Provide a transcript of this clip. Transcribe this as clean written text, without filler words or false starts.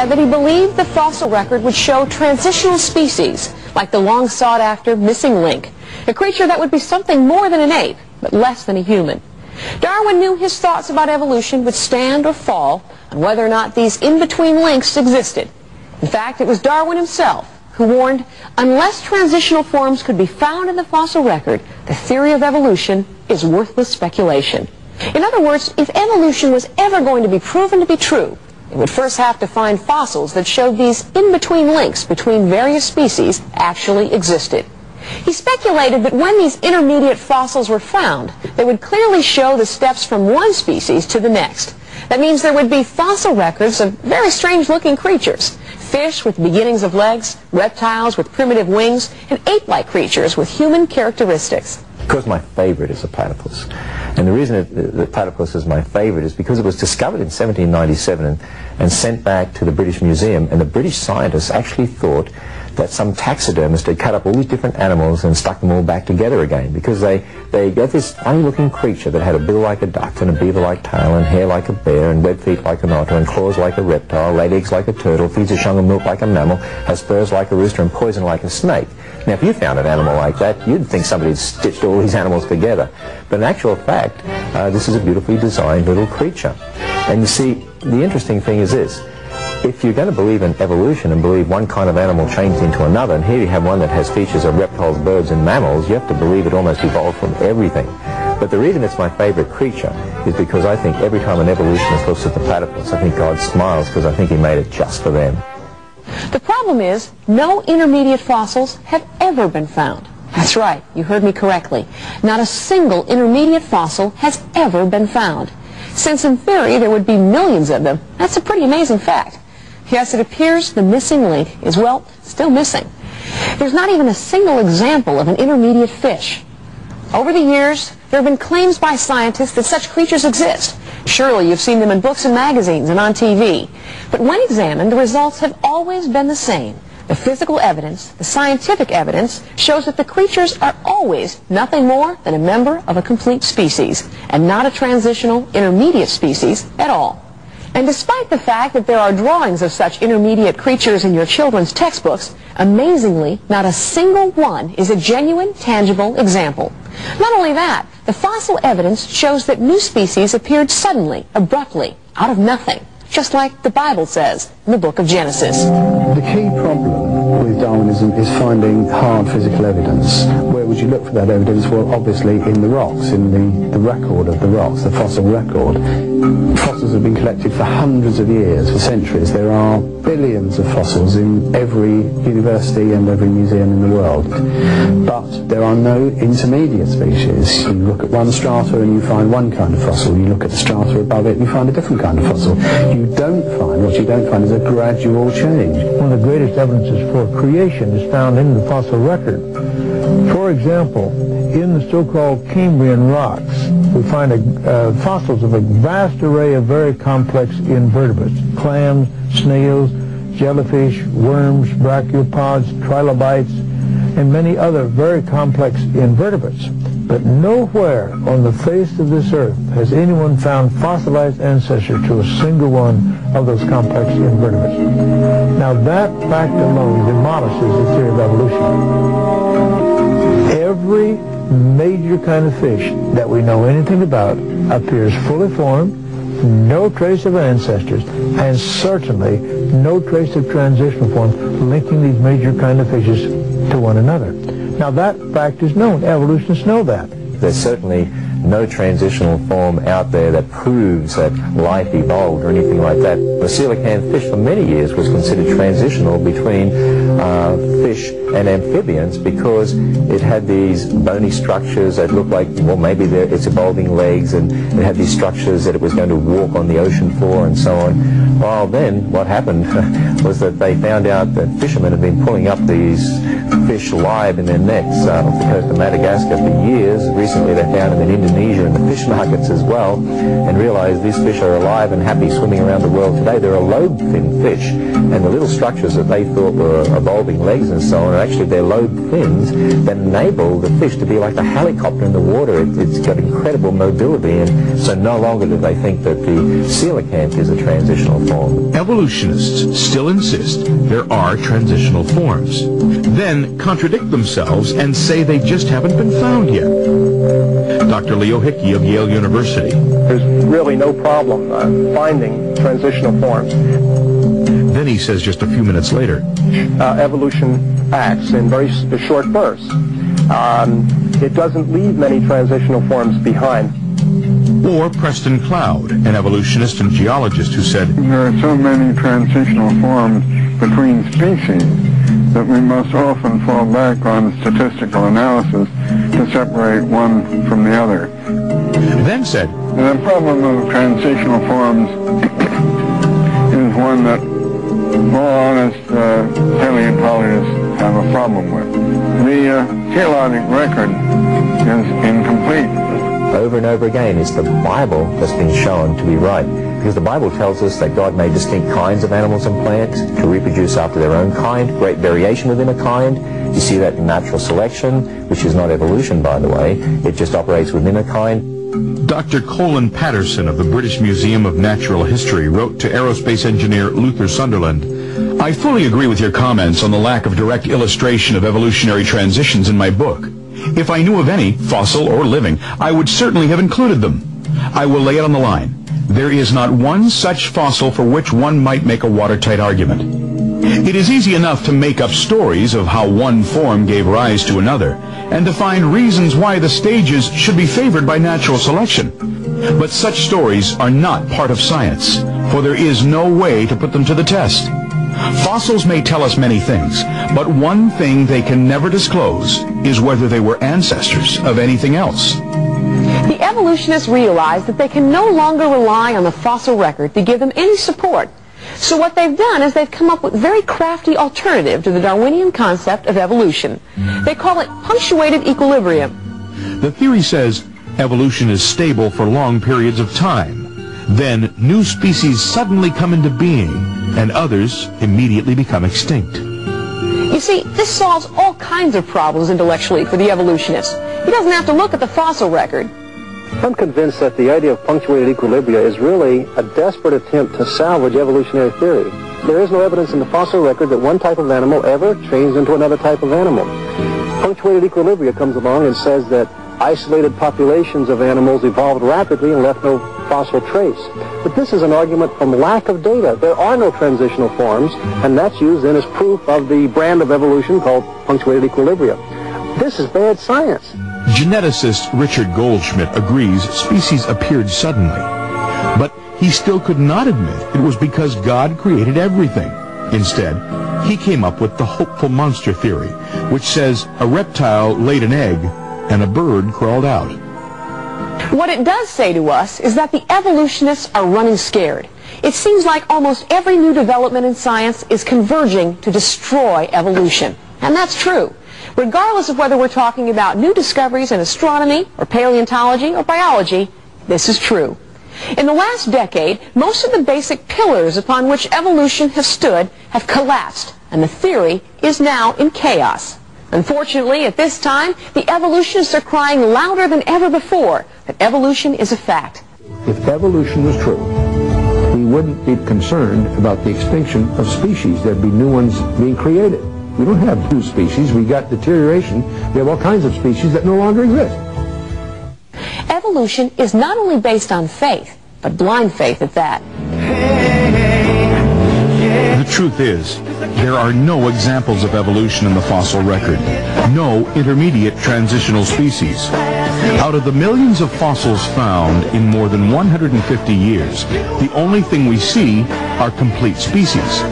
testified that he believed the fossil record would show transitional species, like the long-sought-after missing link, a creature that would be something more than an ape, but less than a human. Darwin knew his thoughts about evolution would stand or fall on whether or not these in-between links existed. In fact, it was Darwin himself who warned, unless transitional forms could be found in the fossil record, the theory of evolution is worthless speculation. In other words, if evolution was ever going to be proven to be true, it would first have to find fossils that showed these in-between links between various species actually existed. He speculated that when these intermediate fossils were found, they would clearly show the steps from one species to the next. That means there would be fossil records of very strange-looking creatures. Fish with beginnings of legs, reptiles with primitive wings, and ape-like creatures with human characteristics. Because my favorite is a platypus. And the reason the platypus is my favorite is because it was discovered in 1797 and sent back to the British Museum, and the British scientists actually thought that some taxidermist had cut up all these different animals and stuck them all back together again, because they got this funny looking creature that had a bill like a duck and a beaver-like tail and hair like a bear and web feet like an otter and claws like a reptile, laid eggs like a turtle, feeds a shung of milk like a mammal, has spurs like a rooster and poison like a snake. Now, if you found an animal like that, you'd think somebody had stitched all these animals together. But in actual fact, this is a beautifully designed little creature. And you see, the interesting thing is this. If you're going to believe in evolution and believe one kind of animal changed into another, and here you have one that has features of reptiles, birds, and mammals, you have to believe it almost evolved from everything. But the reason it's my favorite creature is because I think every time an evolutionist looks at the platypus, I think God smiles because I think he made it just for them. The problem is, no intermediate fossils have ever been found. That's right, you heard me correctly. Not a single intermediate fossil has ever been found. Since in theory there would be millions of them, that's a pretty amazing fact. Yes, it appears the missing link is, well, still missing. There's not even a single example of an intermediate fish. Over the years, there have been claims by scientists that such creatures exist. Surely you've seen them in books and magazines and on TV. But when examined, the results have always been the same. The physical evidence, the scientific evidence, shows that the creatures are always nothing more than a member of a complete species, and not a transitional intermediate species at all. And despite the fact that there are drawings of such intermediate creatures in your children's textbooks, amazingly, not a single one is a genuine, tangible example. Not only that, the fossil evidence shows that new species appeared suddenly, abruptly, out of nothing, just like the Bible says in the book of Genesis. The key problem with Darwinism is finding hard physical evidence. Where would you look for that evidence? Well, obviously in the rocks, in the record of the rocks, the fossil record. Fossils have been collected for hundreds of years, for centuries. There are billions of fossils in every university and every museum in the world. But there are no intermediate species. You look at one strata and you find one kind of fossil. You look at the strata above it and you find a different kind of fossil. What you don't find is a gradual change. One of the greatest evidences for creation is found in the fossil record. For example, in the so-called Cambrian rocks, we find fossils of a vast array of very complex invertebrates: clams, snails, jellyfish, worms, brachiopods, trilobites, and many other very complex invertebrates. But nowhere on the face of this earth has anyone found fossilized ancestors to a single one of those complex invertebrates. Now that fact alone demolishes the theory of evolution. Every major kind of fish that we know anything about appears fully formed, no trace of ancestors, and certainly no trace of transitional forms linking these major kind of fishes to one another. Now that fact is known. Evolutionists know that. There's certainly no transitional form out there that proves that life evolved or anything like that. The coelacanth fish for many years was considered transitional between fish and amphibians because it had these bony structures that looked like, well, maybe it's evolving legs, and it had these structures that it was going to walk on the ocean floor and so on. While then, what happened was that they found out that fishermen had been pulling up these fish alive in their nets off the coast of Madagascar for years. Recently they found them in Indonesia in the fish markets as well, and realized these fish are alive and happy swimming around the world today. They're a lobe-fin fish, and the little structures that they thought were evolving legs and so on are actually their lobe fins that enable the fish to be like a helicopter in the water. It's got incredible mobility, and so no longer do they think that the coelacanth is a transitional form. Evolutionists still insist there are transitional forms, then contradict themselves and say they just haven't been found yet. Dr. Leo Hickey of Yale University. There's really no problem finding transitional forms. Then he says just a few minutes later, evolution acts in very short bursts. It doesn't leave many transitional forms behind. Or Preston Cloud, an evolutionist and geologist, who said, there are so many transitional forms between species that we must often fall back on statistical analysis to separate one from the other. Then said, the problem of transitional forms is one that all honest paleontologists have a problem with. The geologic record is incomplete. Over and over again, it's the Bible that's been shown to be right. Because the Bible tells us that God made distinct kinds of animals and plants to reproduce after their own kind, great variation within a kind. You see that in natural selection, which is not evolution, by the way. It just operates within a kind. Dr. Colin Patterson of the British Museum of Natural History wrote to aerospace engineer Luther Sunderland, I fully agree with your comments on the lack of direct illustration of evolutionary transitions in my book. If I knew of any, fossil or living, I would certainly have included them. I will lay it on the line. There is not one such fossil for which one might make a watertight argument. It is easy enough to make up stories of how one form gave rise to another, and to find reasons why the stages should be favored by natural selection. But such stories are not part of science, for there is no way to put them to the test. Fossils may tell us many things, but one thing they can never disclose is whether they were ancestors of anything else. The evolutionists realize that they can no longer rely on the fossil record to give them any support. So what they've done is they've come up with a very crafty alternative to the Darwinian concept of evolution. They call it punctuated equilibrium. The theory says evolution is stable for long periods of time. Then new species suddenly come into being, and others immediately become extinct. You see, this solves all kinds of problems intellectually for the evolutionist. He doesn't have to look at the fossil record. I'm convinced that the idea of punctuated equilibria is really a desperate attempt to salvage evolutionary theory. There is no evidence in the fossil record that one type of animal ever changed into another type of animal. Punctuated equilibria comes along and says that isolated populations of animals evolved rapidly and left no fossil trace. But this is an argument from lack of data. There are no transitional forms, and that's used then as proof of the brand of evolution called punctuated equilibria. This is bad science. Geneticist Richard Goldschmidt agrees species appeared suddenly, but he still could not admit it was because God created everything. Instead, he came up with the hopeful monster theory, which says a reptile laid an egg and a bird crawled out. What it does say to us is that the evolutionists are running scared. It seems like almost every new development in science is converging to destroy evolution. And that's true. Regardless of whether we're talking about new discoveries in astronomy or paleontology or biology, this is true. In the last decade, most of the basic pillars upon which evolution has stood have collapsed, and the theory is now in chaos. Unfortunately, at this time, the evolutionists are crying louder than ever before that evolution is a fact. If evolution was true, we wouldn't be concerned about the extinction of species. There'd be new ones being created. We don't have new species. We got deterioration. We have all kinds of species that no longer exist. Evolution is not only based on faith, but blind faith at that. The truth is, there are no examples of evolution in the fossil record, no intermediate transitional species. Out of the millions of fossils found in more than 150 years, the only thing we see are complete species.